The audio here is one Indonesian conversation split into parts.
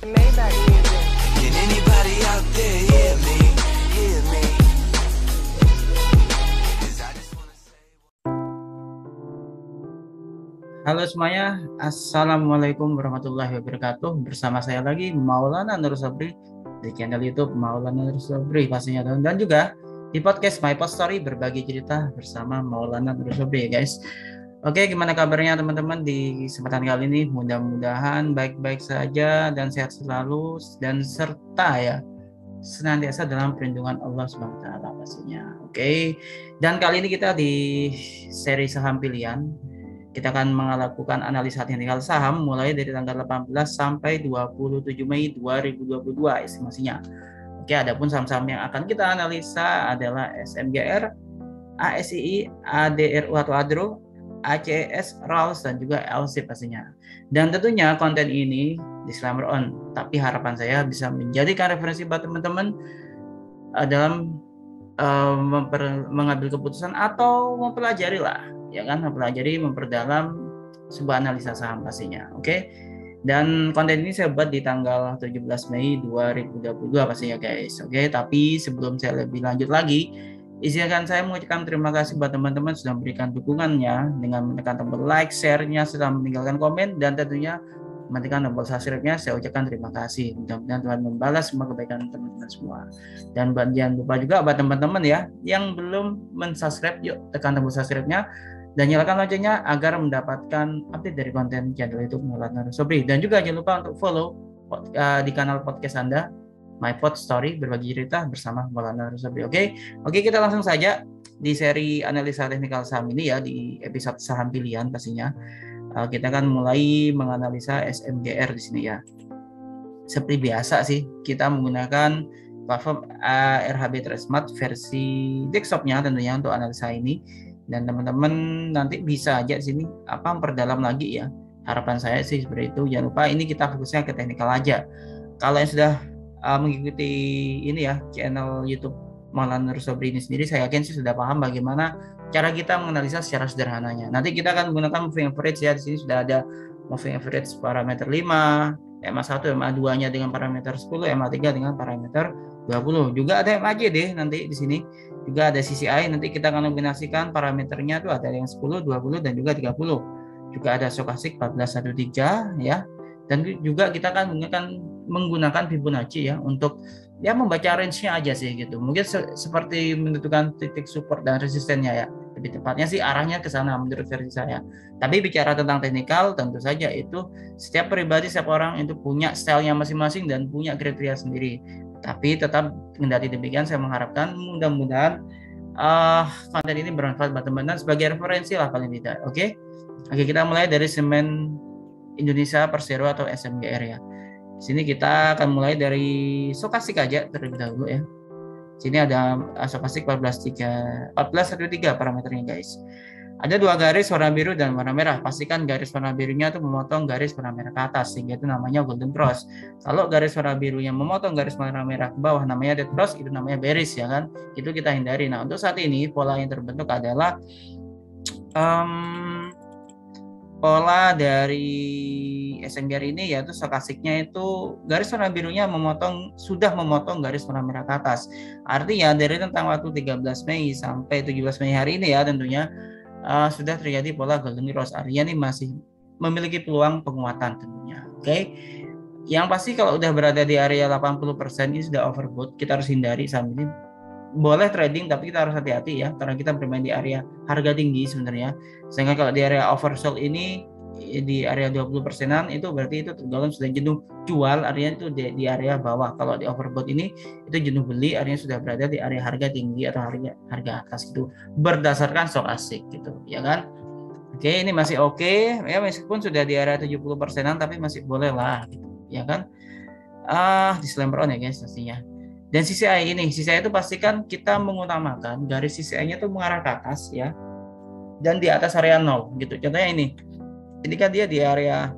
Maybach music. Can anybody out there hear me? Hear me? 'Cause I just wanna say. Halo semuanya, Assalamualaikum warahmatullahi wabarakatuh. Bersama saya lagi Maulana Nur Sobri di channel YouTube Maulana Nur Sobri pastinya, dan juga di podcast My Post Story berbagi cerita bersama Maulana Nur Sobri ya guys. Oke, gimana kabarnya teman-teman di kesempatan kali ini? Mudah-mudahan baik-baik saja dan sehat selalu, dan serta ya senantiasa dalam perlindungan Allah Subhanahu wa taala pastinya. Oke. Dan kali ini kita di seri saham pilihan. Kita akan melakukan analisa teknikal saham mulai dari tanggal 18 sampai 27 Mei 2022 estimasinya. Oke, adapun saham-saham yang akan kita analisa adalah SMGR, ASII, ADRU atau ADRO, ACS, RALS, dan juga LC pastinya. Dan tentunya konten ini disclaimer on, tapi harapan saya bisa menjadikan referensi buat teman-teman dalam mengambil keputusan atau mempelajari lah, ya kan, mempelajari, memperdalam sebuah analisa saham pastinya. Oke. Dan konten ini saya buat di tanggal 17 Mei 2022 pastinya guys. Oke, tapi sebelum saya lebih lanjut lagi, izinkan saya mengucapkan terima kasih buat teman-teman sudah memberikan dukungannya dengan menekan tombol like, share-nya, serta meninggalkan komen, dan tentunya menekan tombol subscribe-nya. Saya ucapkan terima kasih. Mudah-mudahan Tuhan membalas semua kebaikan teman-teman semua. Dan jangan lupa juga buat teman-teman ya yang belum mensubscribe, yuk tekan tombol subscribe-nya dan nyalakan loncengnya agar mendapatkan update dari konten channel YouTube Maulana Nur Sobri. Dan juga jangan lupa untuk follow di kanal podcast Anda My Post Story berbagi cerita bersama Maulana Nur Sobri. Oke, kita langsung saja di seri analisa teknikal saham ini ya, di episode saham pilihan pastinya. Kita akan mulai menganalisa SMGR di sini ya. Seperti biasa sih, kita menggunakan platform RHB Tradesmart versi desktopnya tentunya untuk analisa ini. Dan teman-teman nanti bisa aja di sini memperdalam lagi ya. Harapan saya sih seperti itu. Jangan lupa ini kita fokusnya ke teknikal aja. Kalau yang sudah mengikuti ini ya channel YouTube Maulana Nur Sobri ini sendiri, saya yakin sih sudah paham bagaimana cara kita menganalisa secara sederhananya. Nanti kita akan menggunakan moving average ya. Di sini sudah ada moving average parameter 5, MA1, MA2-nya dengan parameter 10, MA3 dengan parameter 20. Juga ada MACD nanti di sini. Juga ada CCI, nanti kita akan kombinasikan parameternya tuh ada yang 10, 20 dan juga 30. Juga ada stochastic 1413 ya. Dan juga kita akan menggunakan Fibonacci ya untuk ya membaca range-nya aja sih gitu. Mungkin seperti menentukan titik support dan resistennya ya. Lebih tepatnya sih arahnya ke sana menurut versi saya. Tapi bicara tentang teknikal, tentu saja itu setiap pribadi, setiap orang itu punya stylenya masing-masing dan punya kriteria sendiri. Tapi tetap kendati demikian, saya mengharapkan mudah-mudahan konten ini bermanfaat buat teman-teman sebagai referensi lah paling tidak. Oke, kita mulai dari Semen Indonesia Persero atau SMGR ya. Sini kita akan mulai dari stochastic aja terlebih dahulu ya. Sini ada stochastic 1413 parameternya guys. Ada dua garis warna biru dan warna merah. Pastikan garis warna birunya itu memotong garis warna merah ke atas sehingga itu namanya golden cross. Kalau garis warna birunya memotong garis warna merah ke bawah namanya dead cross, itu namanya bearish ya kan. Itu kita hindari. Nah, untuk saat ini pola yang terbentuk adalah pola dari SMGR ini yaitu stokastiknya itu garis warna birunya sudah memotong garis warna merah ke atas. Artinya dari rentang waktu 13 Mei sampai 17 Mei hari ini ya tentunya sudah terjadi pola golden cross. Artinya ini masih memiliki peluang penguatan tentunya. Oke. Yang pasti kalau udah berada di area 80% ini sudah overbought, kita harus hindari saham ini. Boleh trading tapi kita harus hati-hati ya karena kita bermain di area harga tinggi sebenarnya. Sehingga kalau di area oversold ini di area 20%-an itu berarti itu tergolong sudah jenuh jual, artinya itu di area bawah. Kalau di overbought ini itu jenuh beli, artinya sudah berada di area harga tinggi atau harga atas gitu berdasarkan stochastic gitu ya kan. Oke, ini masih oke ya, meskipun sudah di area 70%-an tapi masih boleh lah gitu ya kan. Disclaimer on ya guys pastinya. Dan CCI itu pastikan kita mengutamakan garis CCI-nya itu mengarah ke atas ya. Dan di atas area 0 gitu. Contohnya ini kan dia di area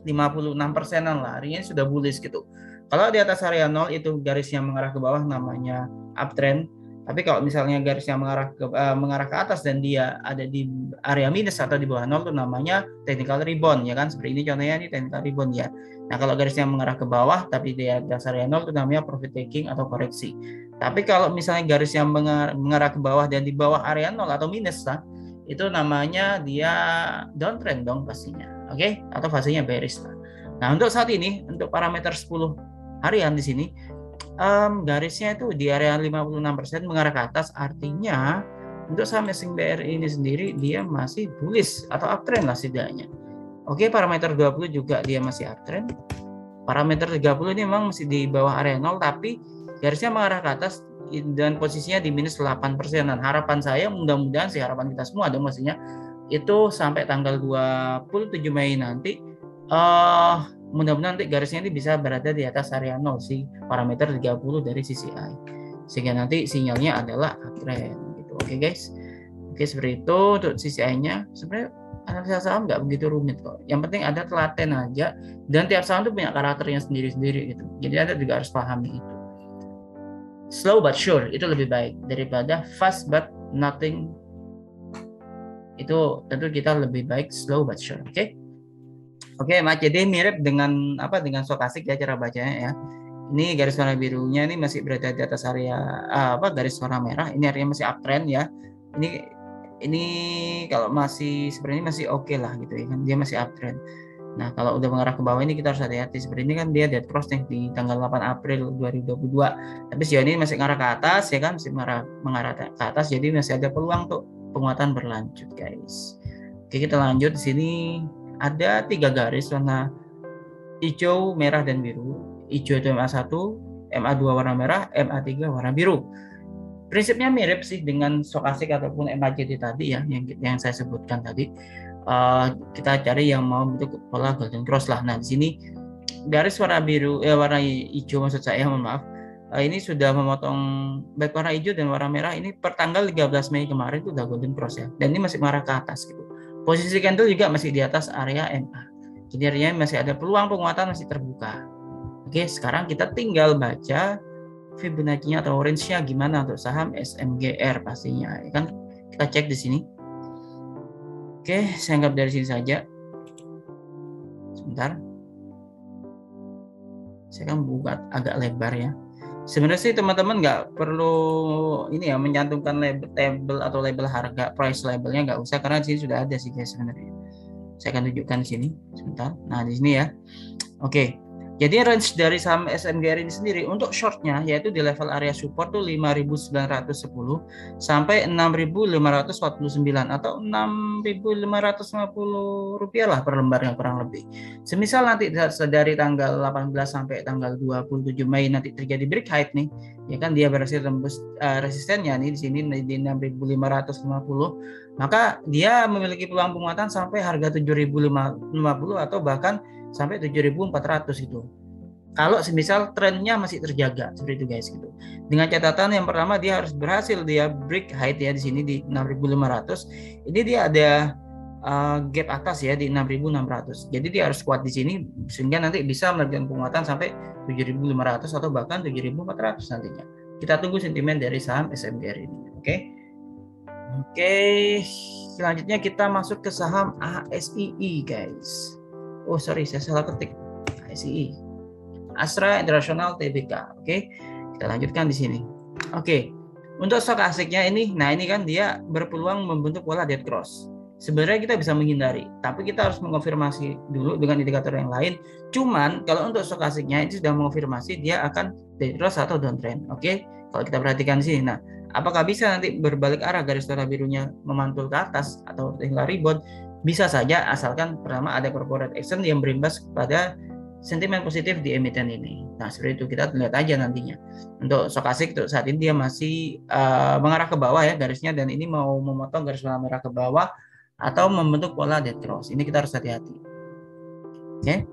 56%-an lah, artinya sudah bullish gitu. Kalau di atas area 0 itu garisnya mengarah ke bawah namanya uptrend. Tapi kalau misalnya garisnya mengarah ke atas dan dia ada di area minus atau di bawah nol, itu namanya technical rebound ya kan. Seperti ini contohnya, ini technical rebound ya. Nah, kalau garisnya mengarah ke bawah tapi dia atas area nol, itu namanya profit taking atau koreksi. Tapi kalau misalnya garisnya mengarah ke bawah dan di bawah area nol atau minus lah, itu namanya dia downtrend dong pastinya. Oke? Atau fasenya bearish lah. Nah, untuk saat ini untuk parameter 10 harian di sini garisnya itu di area 56% mengarah ke atas, artinya untuk saham SMBRI ini sendiri dia masih bullish atau uptrend lah setidaknya. Oke, parameter 20 juga dia masih uptrend. Parameter 30 ini memang masih di bawah area 0, tapi garisnya mengarah ke atas dan posisinya di minus 8%. Dan harapan saya, mudah-mudahan sih, harapan kita semua dong maksudnya, itu sampai tanggal 27 Mei nanti mudah-mudahan nanti garisnya ini bisa berada di atas area 0 sih, parameter 30 dari CCI, sehingga nanti sinyalnya adalah uptrend gitu. Oke guys, oke seperti itu untuk CCI-nya. Sebenarnya analisa saham nggak begitu rumit kok, yang penting ada telaten aja, dan tiap saham itu punya karakternya sendiri-sendiri gitu, jadi Anda juga harus pahami itu. Slow but sure itu lebih baik daripada fast but nothing. Itu tentu kita lebih baik slow but sure. Oke, Mas, jadi mirip dengan stokastik ya cara bacanya ya. Ini garis warna birunya ini masih berada di atas area garis warna merah. Ini area masih uptrend ya. Ini kalau masih seperti ini masih oke lah gitu ya kan. Dia masih uptrend. Nah, kalau udah mengarah ke bawah ini kita harus hati-hati. Seperti ini kan dia dead cross nih di tanggal 8 April 2022. Tapi sejauh ini masih mengarah ke atas ya kan, masih mengarah ke atas, jadi masih ada peluang untuk penguatan berlanjut, guys. Oke, kita lanjut. Di sini ada 3 garis warna hijau, merah, dan biru. Hijau itu MA1, MA2 warna merah, MA3 warna biru. Prinsipnya mirip sih dengan stokastik ataupun MACD tadi ya, yang saya sebutkan tadi. Kita cari yang mau bentuk pola golden cross lah. Nah, di sini garis warna biru, warna hijau maksud saya, mohon maaf. Ini sudah memotong baik warna hijau dan warna merah ini per tanggal 13 Mei kemarin itu udah golden cross ya. Dan ini masih mengarah ke atas gitu. Posisi candle juga masih di atas area MA. Jadi artinya masih ada peluang penguatan, masih terbuka. Oke, sekarang kita tinggal baca Fibonacci-nya atau range-nya gimana untuk saham SMGR pastinya. Ya kan kita cek di sini. Oke, saya anggap dari sini saja. Sebentar. Saya kan buka agak lebar ya. Sebenarnya sih teman-teman nggak perlu ini ya mencantumkan label atau label harga, price labelnya nggak usah, karena di sini sudah ada sih guys sebenarnya. Saya akan tunjukkan di sini sebentar. Nah, di sini ya. Oke. Jadi range dari saham SMGR ini sendiri untuk shortnya yaitu di level area support tuh 5.910 sampai 6.549 atau 6.550 rupiah lah per lembarnya kurang lebih. Semisal nanti dari tanggal 18 sampai tanggal 27 Mei nanti terjadi break height nih, ya kan dia berhasil tembus resistennya nih di sini di 6.550, maka dia memiliki peluang penguatan sampai harga 7.050 atau bahkan sampai 7.400 gitu. Kalau semisal trennya masih terjaga seperti itu guys gitu. Dengan catatan yang pertama dia harus berhasil dia break height ya di sini di 6.500. Ini dia ada gap atas ya di 6.600. Jadi dia harus kuat di sini sehingga nanti bisa melakukan penguatan sampai 7.500 atau bahkan 7.400 nantinya. Kita tunggu sentimen dari saham SMGR ini. Oke, selanjutnya kita masuk ke saham ASII guys. Oh sorry, saya salah ketik. ASII, Astra International Tbk. Oke, kita lanjutkan di sini. Oke, untuk stokastiknya ini, nah ini kan dia berpeluang membentuk pola dead cross. Sebenarnya kita bisa menghindari, tapi kita harus mengonfirmasi dulu dengan indikator yang lain. Cuman kalau untuk stokastiknya ini sudah mengonfirmasi dia akan dead cross atau downtrend. Oke, kalau kita perhatikan di sini, nah apakah bisa nanti berbalik arah garis warna birunya memantul ke atas atau tinggal rebound? Bisa saja, asalkan pertama ada corporate action yang berimbas kepada sentimen positif di emiten ini. Nah, seperti itu kita lihat aja nantinya. Untuk stokastik saat ini dia masih mengarah ke bawah ya garisnya, dan ini mau memotong garis warna merah ke bawah atau membentuk pola dead cross. Ini kita harus hati-hati. Oke.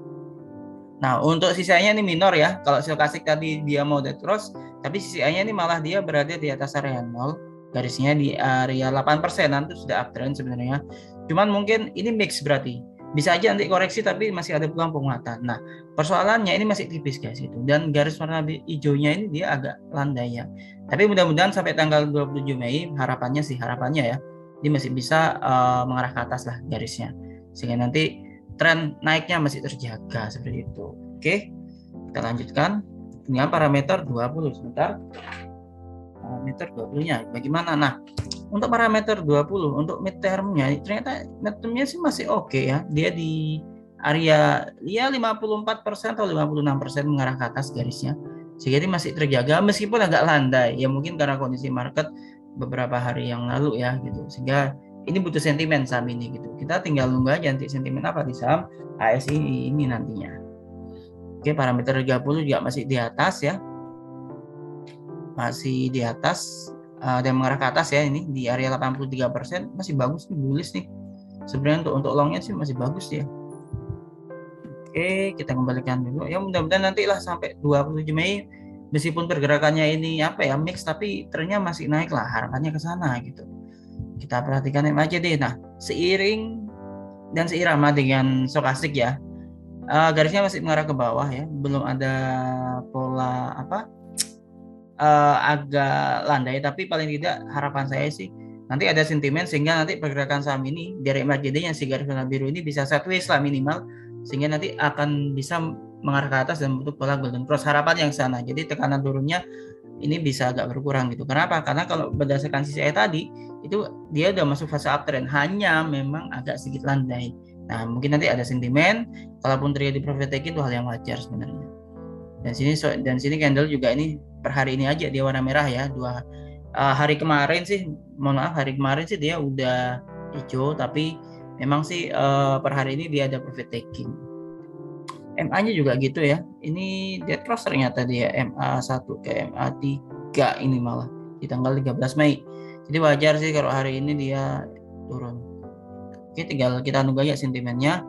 Nah, untuk sisanya ini minor ya. Kalau stokastik tadi dia mau dead cross, tapi sisanya ini malah dia berada di atas area 0. Garisnya di area 8%, nanti sudah uptrend sebenarnya. Cuman mungkin ini mix berarti. bisa aja nanti koreksi tapi masih ada peluang penguatan. Nah, persoalannya ini masih tipis guys itu, dan garis warna hijaunya ini dia agak landai ya. Tapi mudah-mudahan sampai tanggal 27 Mei harapannya ya dia masih bisa mengarah ke atas lah garisnya, sehingga nanti tren naiknya masih terjaga seperti itu. Oke, kita lanjutkan dengan parameter 20 sebentar. Parameter 20-nya bagaimana? Nah, untuk parameter 20 untuk midterm-nya ternyata midterm-nya sih masih oke ya. Dia di area ya 54% atau 56% mengarah ke atas garisnya. Sehingga dia masih terjaga meskipun agak landai. Ya mungkin karena kondisi market beberapa hari yang lalu ya gitu. Sehingga ini butuh sentimen saham ini gitu. Kita tinggal nunggu aja nanti sentimen apa di saham ASI ini nantinya. Oke, parameter 30 juga masih di atas ya. Masih di atas dan mengarah ke atas ya, ini di area 83%, masih bagus nih, bullish nih. Sebenarnya untuk longnya sih masih bagus ya. Oke, kita kembalikan dulu. Ya mudah-mudahan nanti lah sampai 27 Mei meskipun pergerakannya ini apa ya mix, tapi trennya masih naik lah, harapannya ke sana gitu. Kita perhatikan aja deh. Nah, seiring dan seirama dengan stokastik ya, garisnya masih mengarah ke bawah ya, belum ada pola apa agak landai, tapi paling tidak harapan saya sih nanti ada sentimen sehingga nanti pergerakan saham ini dari MACD yang si garis warna biru ini bisa sideways lah minimal, sehingga nanti akan bisa mengarah ke atas dan bentuk pola golden cross, harapan yang sana. Jadi tekanan turunnya ini bisa agak berkurang gitu. Kenapa? Karena kalau berdasarkan sisi saya tadi itu dia udah masuk fase uptrend, hanya memang agak sedikit landai. Nah mungkin nanti ada sentimen, kalaupun terjadi profit taking itu hal yang wajar sebenarnya. Dan sini candle juga ini per hari ini aja dia warna merah ya. Hari kemarin sih, mohon maaf, hari kemarin sih dia udah hijau, tapi memang sih per hari ini dia ada profit taking. MA-nya juga gitu ya. Ini dead cross ternyata dia MA1 ke MA3 ini malah di tanggal 13 Mei. Jadi wajar sih kalau hari ini dia turun. Oke, tinggal kita nunggu aja sentimennya.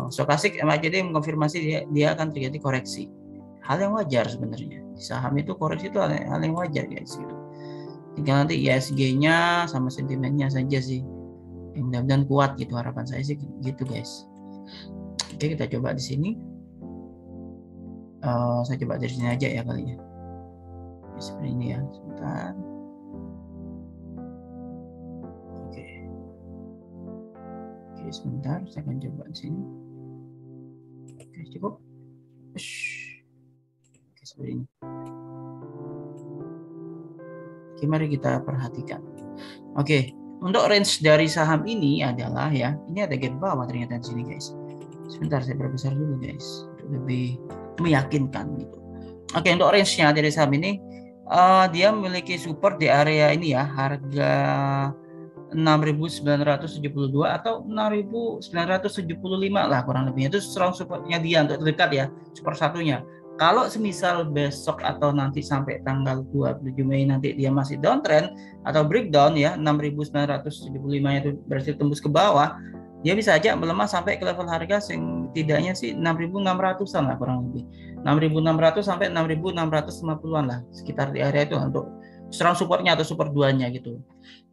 Stokastik MACD mengkonfirmasi dia akan terjadi koreksi. Hal yang wajar sebenarnya. Di saham itu koreksi itu hal yang wajar guys gitu. Tinggal nanti ISG-nya sama sentimennya saja sih. Yang mudah-mudahan kuat gitu, harapan saya sih gitu guys. Oke, kita coba di sini. Saya coba dari sini aja ya kali ya. Seperti ini ya, sebentar. Oke, sebentar, saya akan coba di sini. Oke, cukup. Oke, seperti ini. Oke, mari kita perhatikan. Oke, untuk range dari saham ini adalah ya, ini ada gap bawah ternyata di sini guys. Sebentar, saya perbesar dulu guys, untuk lebih meyakinkan gitu. Oke, untuk range-nya dari saham ini, dia memiliki support di area ini ya, harga 6.972 atau 6.975 lah kurang lebihnya. Itu strong supportnya dia untuk terdekat ya, support satunya. Kalau semisal besok atau nanti sampai tanggal 27 Mei nanti dia masih downtrend atau breakdown ya, 6.975 itu berarti tembus ke bawah, dia bisa aja melemah sampai ke level harga setidaknya sih 6.600-an lah kurang lebih. 6.600 sampai 6.650-an lah, sekitar di area itu untuk strong supportnya atau support duanya gitu.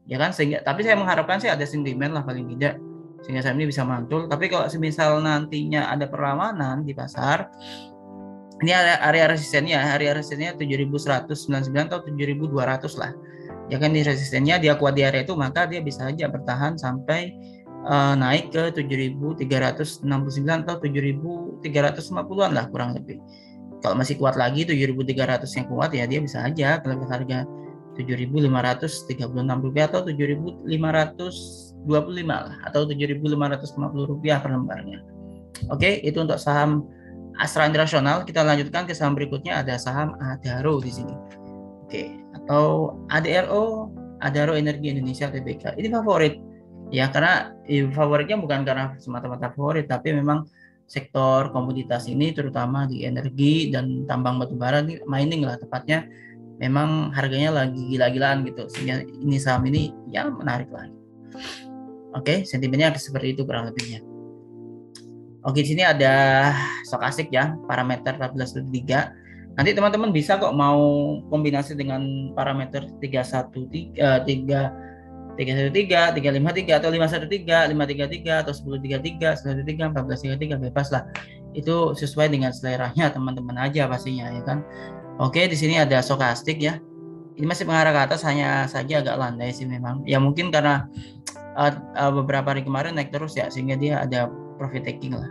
Ya kan, sehingga tapi saya mengharapkan sih ada sentimen lah paling tidak sehingga saham ini bisa mantul. Tapi kalau semisal nantinya ada perlawanan di pasar, ini area resistennya 7.199 atau 7.200 lah. Ya kan, di resistennya dia kuat di area itu, maka dia bisa aja bertahan sampai naik ke 7.369 atau 7.350-an lah kurang lebih. Kalau masih kuat lagi 7.300 yang kuat ya, dia bisa aja ke level harga 7.536 rupiah atau 7.525 lah atau 7.550 rupiah per lembarnya. Oke, itu untuk saham Astra International. Kita lanjutkan ke saham berikutnya, ada saham Adaro di sini. Oke, atau ADRO, Adaro Energi Indonesia Tbk. Ini favorit ya, karena favoritnya bukan karena semata-mata favorit, tapi memang sektor komoditas ini terutama di energi dan tambang batubara, mining lah tepatnya, memang harganya lagi gila-gilaan gitu, sehingga ini saham ini ya menarik lah. Oke, sentimennya seperti itu kurang lebihnya. Oke, di sini ada stokastik ya, parameter 14.3. Nanti teman-teman bisa kok mau kombinasi dengan parameter 313 313, 353 atau 513, 533 atau 1033, 113, 1433 bebas lah. Itu sesuai dengan seleranya teman-teman aja pastinya ya kan. Oke, di sini ada stokastik ya. Ini masih mengarah ke atas, hanya saja agak landai sih memang. Ya mungkin karena beberapa hari kemarin naik terus ya, sehingga dia ada profit taking lah.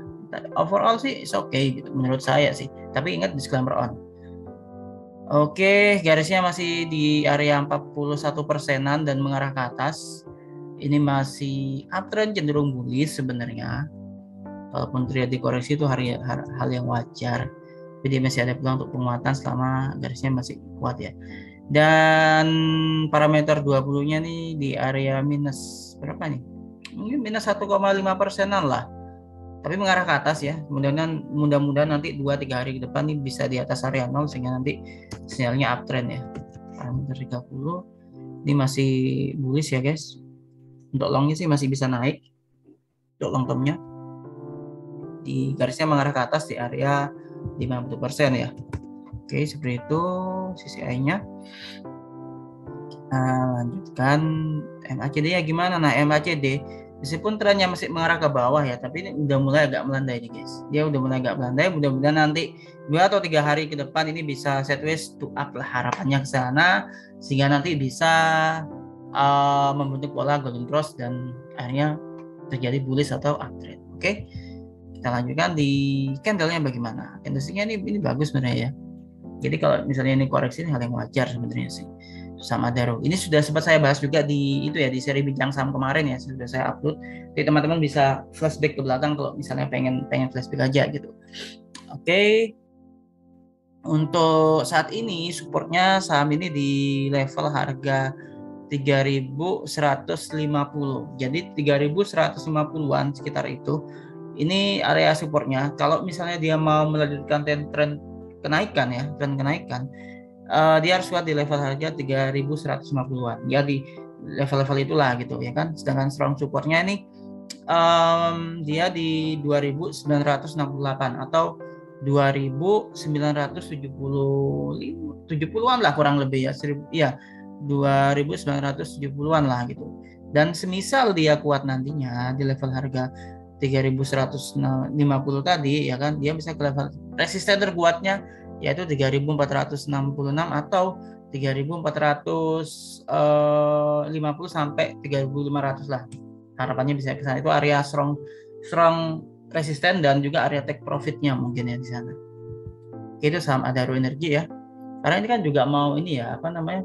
Overall sih it's okay gitu, menurut saya sih. Tapi ingat disclaimer on. Oke, garisnya masih di area 41%-an dan mengarah ke atas. Ini masih uptrend, cenderung bullish sebenarnya. Walaupun terjadi koreksi itu hal yang wajar. Tapi dia masih ada peluang untuk penguatan selama garisnya masih kuat ya. Dan parameter 20-nya nih di area minus berapa nih? Mungkin minus 1,5%-an lah. Tapi mengarah ke atas ya. Mudah-mudahan nanti 2-3 hari ke depan nih bisa di atas area 0 sehingga nanti sinyalnya uptrend ya. Parameter 30 ini masih bullish ya guys. Untuk longnya sih masih bisa naik. Untuk long termnya di garisnya mengarah ke atas di area 50% ya. Oke, seperti itu CCI-nya. Lanjutkan MACD ya gimana? Nah, MACD meskipun trennya masih mengarah ke bawah ya, tapi ini udah mulai agak melandai nih guys. Dia udah mulai agak melandai, mudah-mudahan nanti 2 atau 3 hari ke depan ini bisa sideways to up lah, harapannya ke sana sehingga nanti bisa membentuk pola golden cross dan akhirnya terjadi bullish atau uptrend. Oke. Kita lanjutkan di candlenya bagaimana? Candlesticknya ini bagus sebenarnya ya. Jadi kalau misalnya ini koreksi ini hal yang wajar sebenarnya sih. Sama Adaro. Ini sudah sempat saya bahas juga di itu ya, di seri bincang saham kemarin ya, sudah saya upload. Jadi teman-teman bisa flashback ke belakang kalau misalnya pengen flashback aja gitu. Oke. Untuk saat ini supportnya saham ini di level harga 3.150. Jadi 3.150-an sekitar itu. Ini area supportnya. Kalau misalnya dia mau melanjutkan tren kenaikan ya, tren kenaikan, dia harus kuat di level harga 3.150-an. Ya di level-level itulah gitu ya kan. Sedangkan strong supportnya ini dia di 2.968 atau 2.970-an lah kurang lebih ya. Iya, 2.970-an lah gitu. Dan semisal dia kuat nantinya di level harga 3.150 tadi ya kan, dia bisa ke level resisten terkuatnya yaitu 3.466 atau 3.450 sampai 3.500 lah. Harapannya bisa ke sana. Itu area strong resisten dan juga area take profitnya mungkin ya di sana. Itu saham Adaro Energi ya. Karena ini kan juga mau ini ya, apa namanya?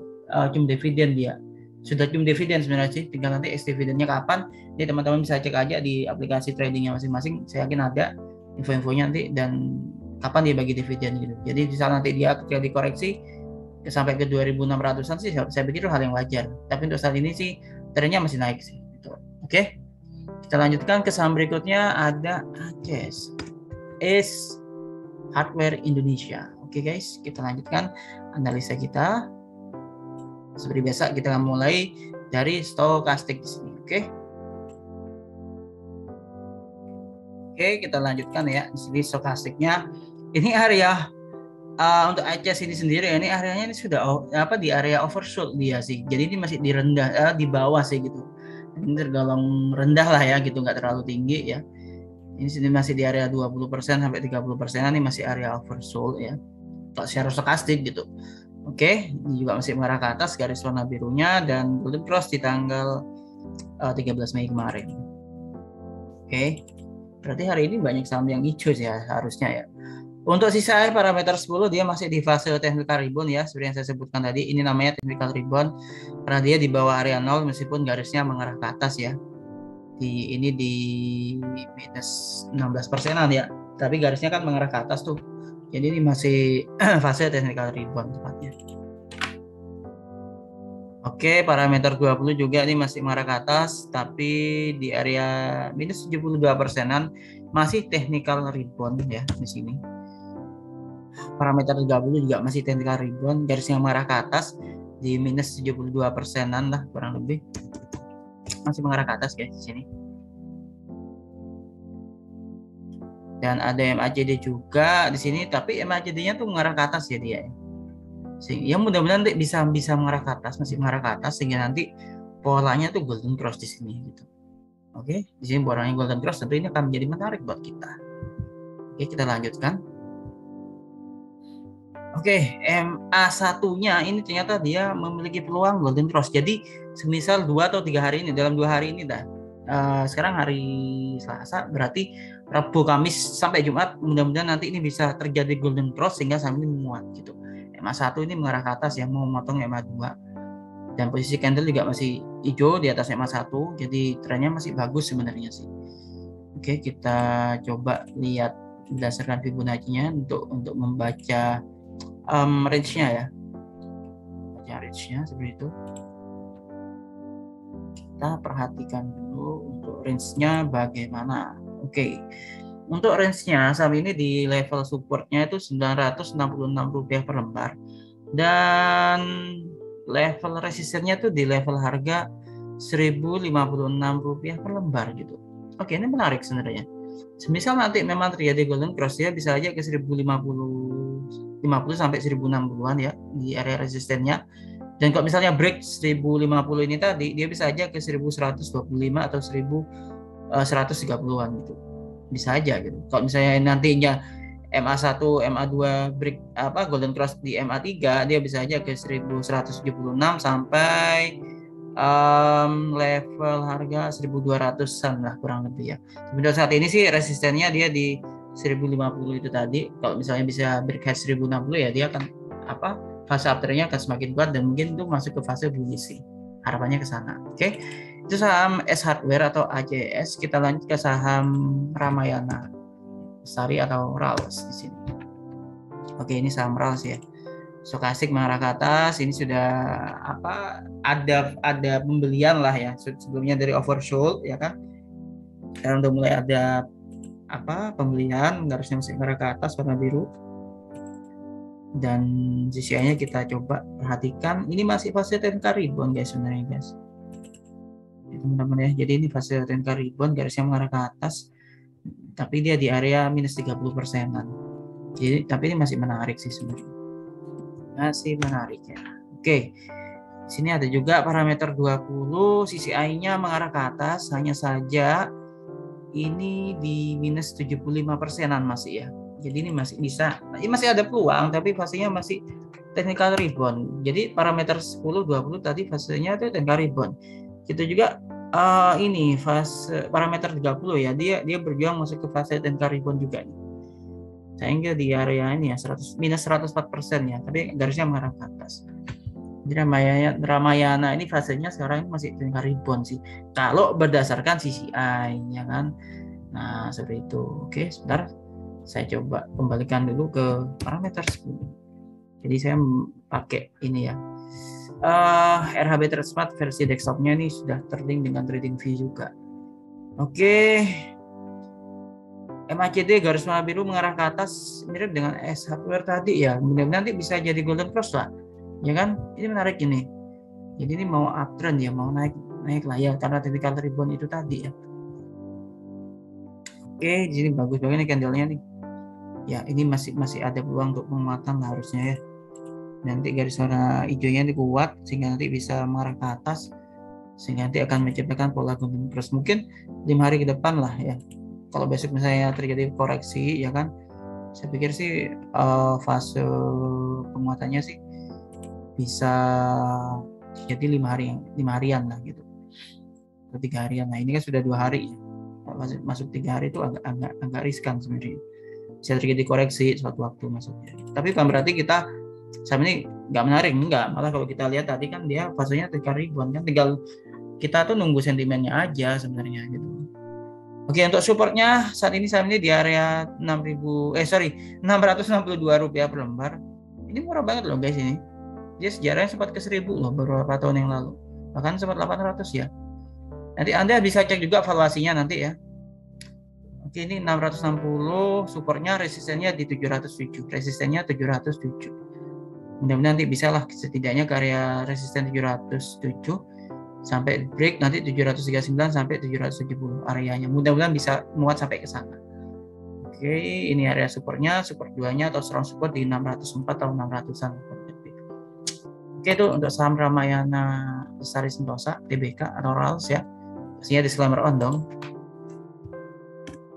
Cum dividen dia. Sudah cum dividen sebenarnya sih, tinggal nanti ex dividennya kapan. Jadi teman-teman bisa cek aja di aplikasi tradingnya masing-masing. Saya yakin ada info-infonya nanti dan kapan dia bagi dividen gitu. Jadi bisa nanti dia terjadi koreksi sampai ke 2.600-an sih saya pikir itu hal yang wajar. Tapi untuk saat ini sih trennya masih naik sih gitu. Oke. Kita lanjutkan ke saham berikutnya, ada ACES. ACE Hardware Indonesia. Oke guys, kita lanjutkan analisa kita. Seperti biasa kita akan mulai dari stokastik di sini. Oke, kita lanjutkan ya. Di sini stokastiknya. Ini area untuk ACES ini sendiri, ini areanya ini sudah di area oversold dia sih. Jadi ini masih di rendah, di bawah sih gitu. Ini tergolong rendah lah ya gitu, nggak terlalu tinggi ya. Ini sini masih di area 20% sampai 30%, ini masih area oversold ya. Kalau secara stokastik gitu. Oke, ini juga masih mengarah ke atas garis warna birunya dan golden cross di tanggal 13 Mei kemarin. Oke. Berarti hari ini banyak saham yang hijau ya harusnya ya. Untuk sisa parameter 10 dia masih di fase technical rebound ya, seperti yang saya sebutkan tadi. Ini namanya technical rebound karena dia di bawah area 0 meskipun garisnya mengarah ke atas ya. Ini di minus 16%-an ya. Tapi garisnya kan mengarah ke atas tuh. Jadi ini masih fase technical rebound tepatnya. Oke, parameter 20 juga ini masih mengarah ke atas, tapi di area minus 72%-an masih technical rebound ya di sini. Parameter 30 juga masih technical rebound, garisnya mengarah ke atas di minus 72%-an lah kurang lebih. Masih mengarah ke atas guys di sini. Dan ada MACD juga di sini, tapi MACD-nya tuh mengarah ke atas ya dia. Ya mudah-mudahan nanti bisa mengarah ke atas, masih mengarah ke atas sehingga nanti polanya tuh golden cross di sini gitu. Oke, di sini polanya golden cross, tentu ini akan menjadi menarik buat kita. Oke, kita lanjutkan. Oke, MA1-nya ini ternyata dia memiliki peluang golden cross. Jadi semisal 2 atau 3 hari ini, dalam 2 hari ini dah. Sekarang hari Selasa, berarti Rabu, Kamis sampai Jumat, mudah-mudahan nanti ini bisa terjadi golden cross sehingga saham ini menguat gitu. MA1 ini mengarah ke atas ya, mau memotong MA2. Dan posisi candle juga masih hijau di atas MA1, jadi trennya masih bagus sebenarnya sih. Oke, kita coba lihat berdasarkan Fibonacci-nya untuk membaca range-nya ya. Baca range-nya seperti itu. Kita perhatikan dulu untuk range-nya bagaimana. Oke. Untuk range-nya saham ini di level support-nya itu Rp966 per lembar. Dan level resistennya tuh di level harga Rp1.056 per lembar gitu. Oke, ini menarik sebenarnya. Semisal nanti memang terjadi golden cross ya, bisa aja ke 1050 sampai 1060-an ya di area resistennya. Dan kalau misalnya break 1050 ini tadi, dia bisa aja ke 1125 atau 1130-an gitu. Bisa aja gitu. Kalau misalnya nantinya MA1, MA2 break golden cross di MA3, dia bisa aja ke 1176 sampai level harga 1200-an lah kurang lebih ya. Sebenarnya saat ini sih resistennya dia di 1050 itu tadi. Kalau misalnya bisa break 1060 ya dia akan fase afternya akan semakin kuat dan mungkin itu masuk ke fase bullish sih. Harapannya ke sana. Oke. Itu saham S Hardware atau AJS. Kita lanjut ke saham Ramayana Sari atau RALS di sini. Oke, ini saham RALS ya. Stokastik mengarah ke atas. Ini sudah ada pembelian lah ya. Sebelumnya dari oversold ya kan. Sekarang udah mulai ada pembelian, garisnya masih mengarah ke atas warna biru. Dan CCI-nya kita coba perhatikan. Ini masih fase Tenkan Rebound guys sebenarnya guys. Teman-teman ya. Jadi ini fase Tenkan Rebound, garisnya mengarah ke atas. Tapi dia di area minus 30%-an. Jadi tapi ini masih menarik sih sebenarnya. Masih menarik ya. Oke. Sini ada juga parameter 20, CCI-nya mengarah ke atas, hanya saja ini di minus 75%-an masih ya. Jadi ini masih bisa, ini masih ada peluang tapi fasenya masih technical rebound. Jadi parameter 10, 20 tadi fasenya itu technical rebound. Kita juga ini fase parameter 30 ya, dia berjuang masuk ke fase technical rebound juga nih. Sehingga di area ini ya minus 104% ya, tapi garisnya mengarah ke atas. Jadi Ramayana ini fasenya sekarang masih technical rebound sih. Kalau berdasarkan CCI ya kan. Nah, seperti itu. Oke, sebentar. Saya coba kembalikan dulu ke parameter 10. Jadi saya pakai ini ya. RHB Trade Smart versi desktopnya ini sudah terlink dengan TradingView juga. Oke. MACD garis warna biru mengarah ke atas mirip dengan S Hardware tadi ya. Mudah-mudahan nanti bisa jadi golden cross lah. Ya kan? Ini menarik ini. Jadi ini mau uptrend ya, mau naik lah ya karena technical rebound itu tadi ya. Oke, jadi bagus banget nih candlenya nih. Ya, ini masih ada peluang untuk penguatan lah harusnya ya. Nanti garis warna hijaunya ini kuat sehingga nanti bisa mengarah ke atas sehingga nanti akan menciptakan pola golden cross mungkin 5 hari ke depan lah ya. Kalau besok misalnya terjadi koreksi ya kan, saya pikir sih fase penguatannya sih bisa jadi 5 harian lah gitu, atau 3 harian. Nah ini kan sudah 2 hari ya, masuk 3 hari itu agak riskan sebenarnya, bisa terjadi koreksi suatu waktu maksudnya. Tapi bukan berarti kita saham ini nggak menarik, enggak, malah kalau kita lihat tadi kan dia fasenya 3 ribuan kan, tinggal kita tuh nunggu sentimennya aja sebenarnya gitu. Oke, untuk supportnya saat ini saham ini di area 662 rupiah per lembar. Ini murah banget loh guys ini. Dia sejarahnya sempat ke 1000 loh beberapa tahun yang lalu. Bahkan sempat 800 ya. Nanti Anda bisa cek juga valuasinya nanti ya. Oke, ini 660, supportnya resistennya di 707. Resistennya 707. Mudah-mudahan nanti bisa lah setidaknya ke area resisten 707. Sampai break nanti 739 sampai 770 areanya. Mudah-mudahan bisa muat sampai ke sana. Oke, ini area supportnya, support 2-nya atau strong support di 604 atau 600-an. Oke, itu untuk saham Ramayana Lestari Sentosa TBK atau RALS ya. Pastinya disclaimer on dong.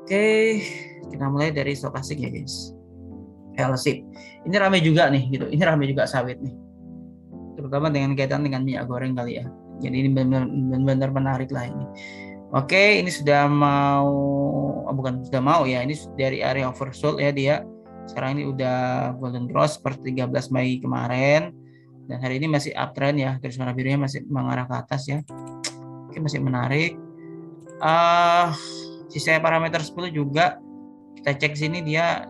Oke, kita mulai dari stokastik ya guys. LSIP. Ini ramai juga nih gitu. Ini ramai juga sawit nih. Terutama dengan kaitan dengan minyak goreng kali ya. Jadi ini benar-benar menarik lah ini. Oke, ini sudah mau, bukan sudah mau ya. Ini dari area oversold ya dia. Sekarang ini udah golden cross seperti 13 Mei kemarin. Dan hari ini masih uptrend ya. Garis warna birunya masih mengarah ke atas ya. Oke, masih menarik. Sisa parameter 10 juga kita cek sini dia,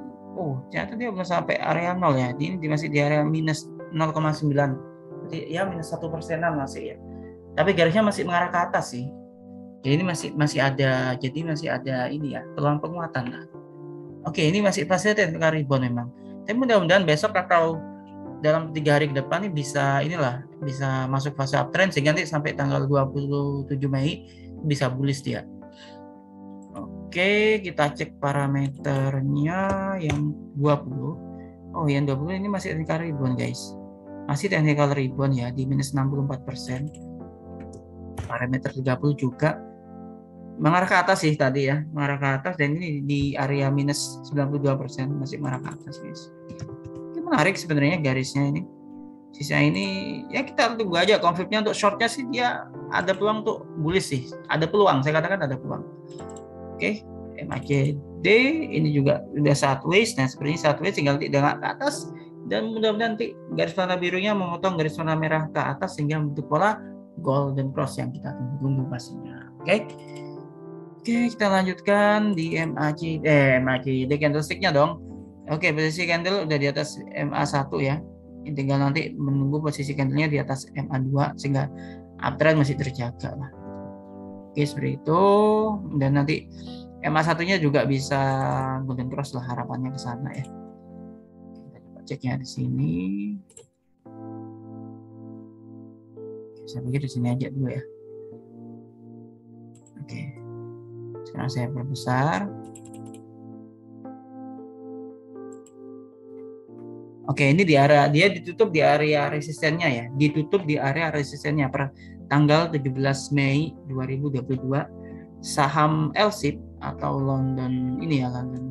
ternyata dia belum sampai area 0 ya. Ini masih di area minus 0,9. Berarti ya minus 1%-an masih ya. Tapi garisnya masih mengarah ke atas sih. Jadi ini masih ada, jadi masih ada ini ya, peluang penguatan lah. Oke, ini masih pasti technical rebound memang. Tapi mudah-mudahan besok atau dalam 3 hari ke depan ini bisa masuk fase uptrend sehingga nanti sampai tanggal 27 Mei bisa bullish dia. Oke, kita cek parameternya yang 20. Oh, yang 20 ini masih technical rebound guys. Masih technical rebound ya di minus 64%. Parameter 30 juga mengarah ke atas sih tadi ya, mengarah ke atas, dan ini di area minus 92% masih mengarah ke atas guys. Ini menarik sebenarnya garisnya ini. Sisa ini ya kita tunggu aja. Konfliknya untuk shortnya sih dia ada peluang untuk bullish sih, ada peluang, saya katakan ada peluang. Oke, MACD ini juga udah sideways. Nah sepertinya sideways tinggal tidak ke atas, dan mudah-mudahan nanti garis warna birunya memotong garis warna merah ke atas sehingga bentuk pola golden cross yang kita tunggu pastinya. Oke, kita lanjutkan di MACD candlesticknya dong. Oke, posisi candle udah di atas MA1 ya. Tinggal nanti menunggu posisi candlenya di atas MA2 sehingga uptrend masih terjaga lah. Oke, seperti itu. Dan nanti MA1-nya juga bisa golden cross lah, harapannya ke sana ya. Kita coba ceknya di sini. Saya pikir di sini aja dulu ya. Oke. Sekarang saya perbesar. Oke, ini di area dia ditutup di area resistennya ya. Ditutup di area resistennya per tanggal 17 Mei 2022. Saham LSIP atau London ini ya, London.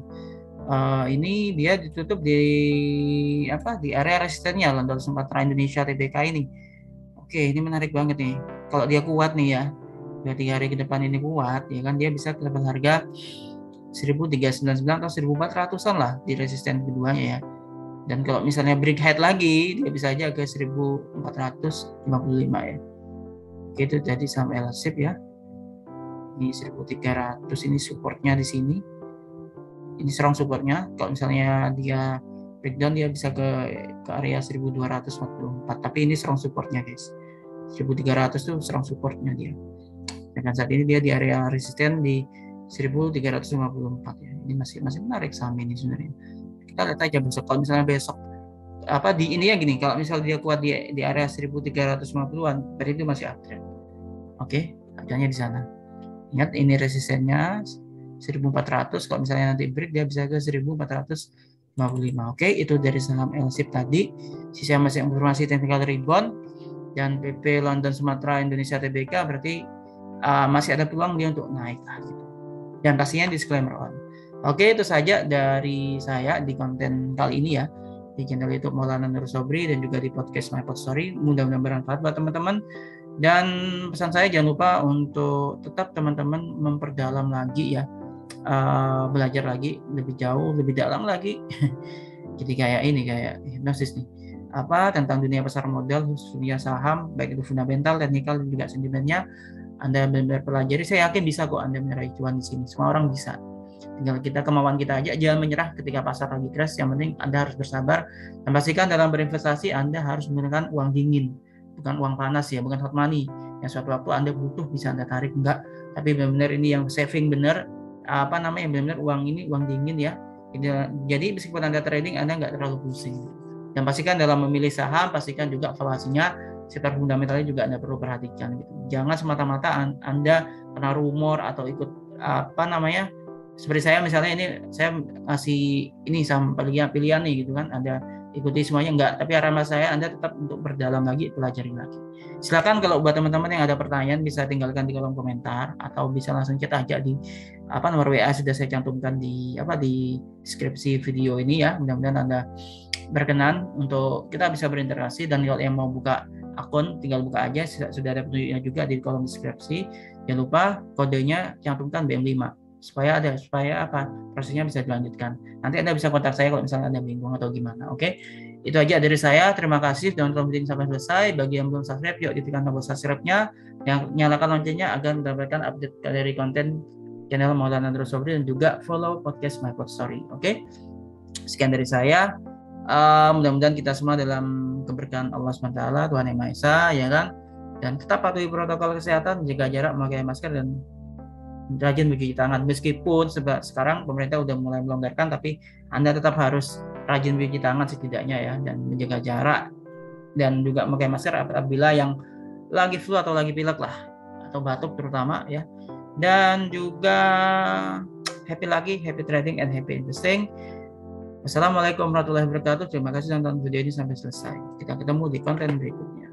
Ini dia ditutup di area resistennya London Sumatera Indonesia TBK ini. Oke, ini menarik banget nih. Kalau dia kuat nih ya, 2-3 hari ke depan ini kuat, ya kan dia bisa ke level harga 1399 atau 1400-an lah di resisten keduanya ya. Dan kalau misalnya break head lagi, dia bisa aja ke 1455 ya. Oke, itu jadi saham LSIP ya. Ini 1300, ini supportnya di sini. Ini strong supportnya. Kalau misalnya dia breakdown, dia bisa ke area 1244. Tapi ini strong supportnya guys. 1300 itu strong supportnya dia. Dan saat ini dia di area resisten di 1354 ya. Ini masih menarik saham ini sebenarnya. Kita lihat aja besok. Kalau misalnya besok di ini ya gini, kalau misalnya dia kuat di area 1350-an, berarti itu masih uptrend. Oke, harganya di sana. Ingat ini resistennya 1400. Kalau misalnya nanti break dia bisa ke 1455. Oke, itu dari saham LSIP tadi. Sisa masih informasi technical rebound dan PP London Sumatera Indonesia TBK, berarti masih ada peluang dia untuk naik gitu. Dan pastinya disclaimer on. Oke, itu saja dari saya di konten kali ini ya, di channel YouTube Maulana Nur Sobri dan juga di podcast My Pod Story. Mudah-mudahan bermanfaat buat teman-teman. Dan pesan saya jangan lupa untuk tetap teman-teman memperdalam lagi ya, belajar lagi lebih jauh, lebih dalam lagi. Jadi kayak hipnosis nih, tentang dunia pasar modal, dunia saham, baik itu fundamental, teknikal, dan juga sentimennya. Anda benar-benar pelajari, saya yakin bisa kok Anda meraih cuan di sini. Semua orang bisa. Tinggal kemauan kita aja. Jangan menyerah ketika pasar lagi crash. Yang penting Anda harus bersabar dan pastikan dalam berinvestasi Anda harus menggunakan uang dingin, bukan uang panas ya, bukan hot money. Yang suatu waktu Anda butuh bisa Anda tarik, enggak. Tapi benar-benar ini yang saving benar, benar-benar uang ini uang dingin ya. Jadi meskipun Anda trading, Anda nggak terlalu pusing. Dan pastikan dalam memilih saham, pastikan juga valuasinya, sekitar fundamentalnya juga Anda perlu perhatikan gitu. Jangan semata-mata Anda kena rumor atau ikut seperti saya misalnya, ini saya ngasih ini saham pilihan nih gitu kan, ada ikuti semuanya enggak, tapi harapan saya Anda tetap untuk berdalam lagi, pelajari lagi. Silakan kalau buat teman-teman yang ada pertanyaan bisa tinggalkan di kolom komentar atau bisa langsung chat aja di nomor WA sudah saya cantumkan di deskripsi video ini ya. Mudah-mudahan Anda berkenan untuk kita bisa berinteraksi, dan kalau yang mau buka akun tinggal buka aja, sudah ada petunjuknya juga di kolom deskripsi. Jangan lupa kodenya cantumkan BM5 supaya prosesnya bisa dilanjutkan. Nanti Anda bisa kontak saya kalau misalnya Anda bingung atau gimana. Oke, itu aja dari saya. Terima kasih sudah nonton video ini sampai selesai. Bagi yang belum subscribe, yuk ditekan tombol subscribe-nya, yang nyalakan loncengnya agar mendapatkan update dari konten channel Maulana Andro Sobri, dan juga follow podcast My Pod Story. Oke, sekian dari saya. Mudah-mudahan kita semua dalam keberkahan Allah SWT, Tuhan Yang Maha Esa, ya kan, dan tetap patuhi protokol kesehatan, jaga jarak, memakai masker, dan rajin mencuci tangan. Meskipun sekarang pemerintah udah mulai melonggarkan, tapi Anda tetap harus rajin mencuci tangan setidaknya ya, dan menjaga jarak, dan juga memakai masker apabila yang lagi flu atau lagi pilek lah, atau batuk terutama ya. Dan juga happy trading and happy investing. Wassalamualaikum warahmatullahi wabarakatuh. Terima kasih sudah nonton video ini sampai selesai. Kita ketemu di konten berikutnya.